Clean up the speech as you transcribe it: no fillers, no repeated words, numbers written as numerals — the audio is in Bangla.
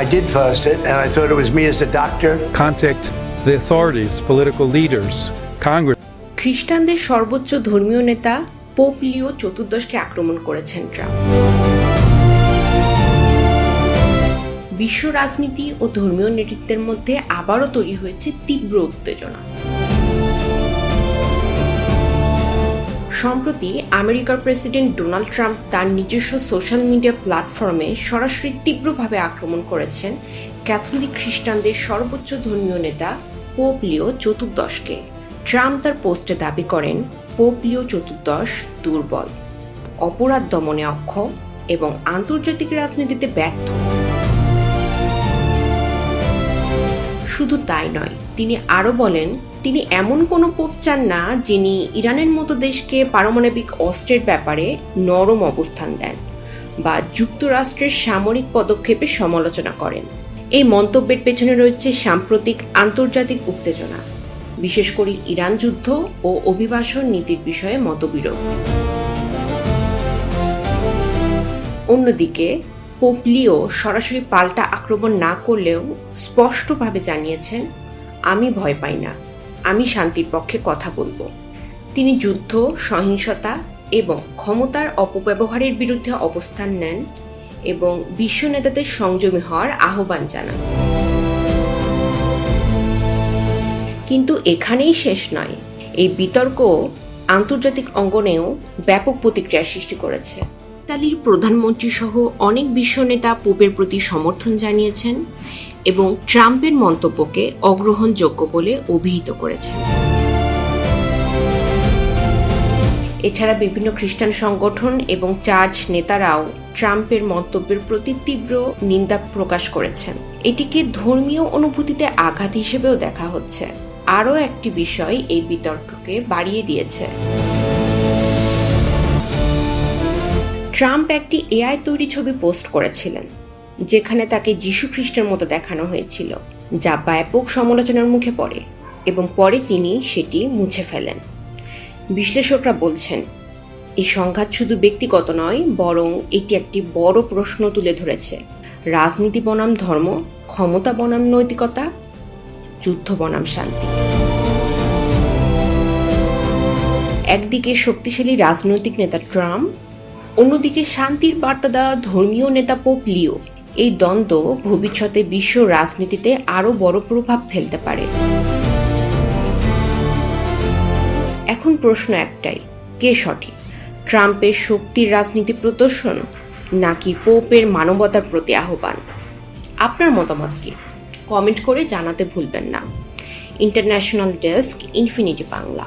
I did post it, and I thought it was me as a doctor. Contact the authorities, political leaders, Congress. খ্রিস্টানদের সর্বোচ্চ ধর্মীয় নেতা পোপ লিও চতুর্দশকে আক্রমণ করেছেন ট্রাম্প। বিশ্ব রাজনীতি ও ধর্মীয় নেতৃত্বের মধ্যে আবারও তৈরি হয়েছে তীব্র উত্তেজনা। সম্প্রতি আমেরিকার প্রেসিডেন্ট ডোনাল্ড ট্রাম্প তার নিজস্ব সোশ্যাল মিডিয়া প্ল্যাটফর্মে সরাসরি তীব্রভাবে আক্রমণ করেছেন ক্যাথলিক খ্রিস্টানদের সর্বোচ্চ ধর্মীয় নেতা পোপ লিও চতুর্দশকে। ট্রাম্প তার পোস্টে দাবি করেন পোপ লিও চতুর্দশ দুর্বল, অপরাধ দমনে অক্ষম এবং আন্তর্জাতিক রাজনীতিতে ব্যর্থ। শুধু তাই নয়, তিনি আরও বলেন তিনি এমন কোনো পোপ চান না যিনি ইরানের মতো দেশকে পারমাণবিক অস্ত্রের ব্যাপারে নরম অবস্থান দেন বা যুক্তরাষ্ট্রের সামরিক পদক্ষেপের সমালোচনা করেন। এই মন্তব্যের পেছনে রয়েছে সাম্প্রতিক আন্তর্জাতিক উত্তেজনা, বিশেষ করে ইরান যুদ্ধ ও অভিবাসন নীতির বিষয়ে মতবিরোধ। অন্যদিকে পোপ লিও সরাসরি পাল্টা আক্রমণ না করলেও স্পষ্টভাবে জানিয়েছেন, আমি ভয় পাই না, আমি শান্তির পক্ষে কথা বলবো। তিনি যুদ্ধ, সহিংসতা এবং ক্ষমতার অপব্যবহারের বিরুদ্ধে অবস্থান নেন এবং বিশ্ব নেতাদের সংযমী হওয়ার আহ্বান জানান। কিন্তু এখানেই শেষ নয়, এই বিতর্ক আন্তর্জাতিক অঙ্গনেও ব্যাপক প্রতিক্রিয়া সৃষ্টি করেছে। ইতালির প্রধানমন্ত্রী সহ অনেক বিশ্ব নেতা পোপের প্রতি সমর্থন জানিয়েছেন এবং ট্রাম্পের মন্তব্যকে অগ্রহণযোগ্য বলে অভিহিত করেছেন। এছাড়া বিভিন্ন খ্রিস্টান সংগঠন এবং চার্চ নেতারাও ট্রাম্পের মন্তব্যের প্রতি তীব্র নিন্দা প্রকাশ করেছেন। এটিকে ধর্মীয় অনুভূতিতে আঘাত হিসেবেও দেখা হচ্ছে। আরও একটি বিষয় এই বিতর্ককে বাড়িয়ে দিয়েছে। ট্রাম্প একটি এআই তৈরি ছবি পোস্ট করেছিলেন যেখানে তাকে যীশু খ্রিস্টের মতো দেখানো হয়েছিল, যা ব্যাপক সমালোচনার মুখে পড়ে এবং পরে তিনি সেটি মুছে ফেলেন। বিশ্লেষকরা বলছেন এই সংঘাত শুধু ব্যক্তিগত নয়, বরং এটি একটি বড় প্রশ্ন তুলে ধরেছে: রাজনীতি বনাম ধর্ম, ক্ষমতা বনাম নৈতিকতা, যুদ্ধ বনাম শান্তি। একদিকে শক্তিশালী রাজনৈতিক নেতা ট্রাম্প, অন্যদিকে শান্তির বার্তা দেওয়া ধর্মীয় নেতা পোপ লিও। এই দ্বন্দ্ব ভবিষ্যতে বিশ্ব রাজনীতিতে আরও বড় প্রভাব ফেলতে পারে। এখন প্রশ্ন একটাই, কে সঠিক? ট্রাম্পের শক্তির রাজনীতি প্রদর্শন নাকি পোপের মানবতার প্রতি আহ্বান? আপনার মতামত কি? কমেন্ট করে জানাতে ভুলবেন না। International desk, infinity Bangla.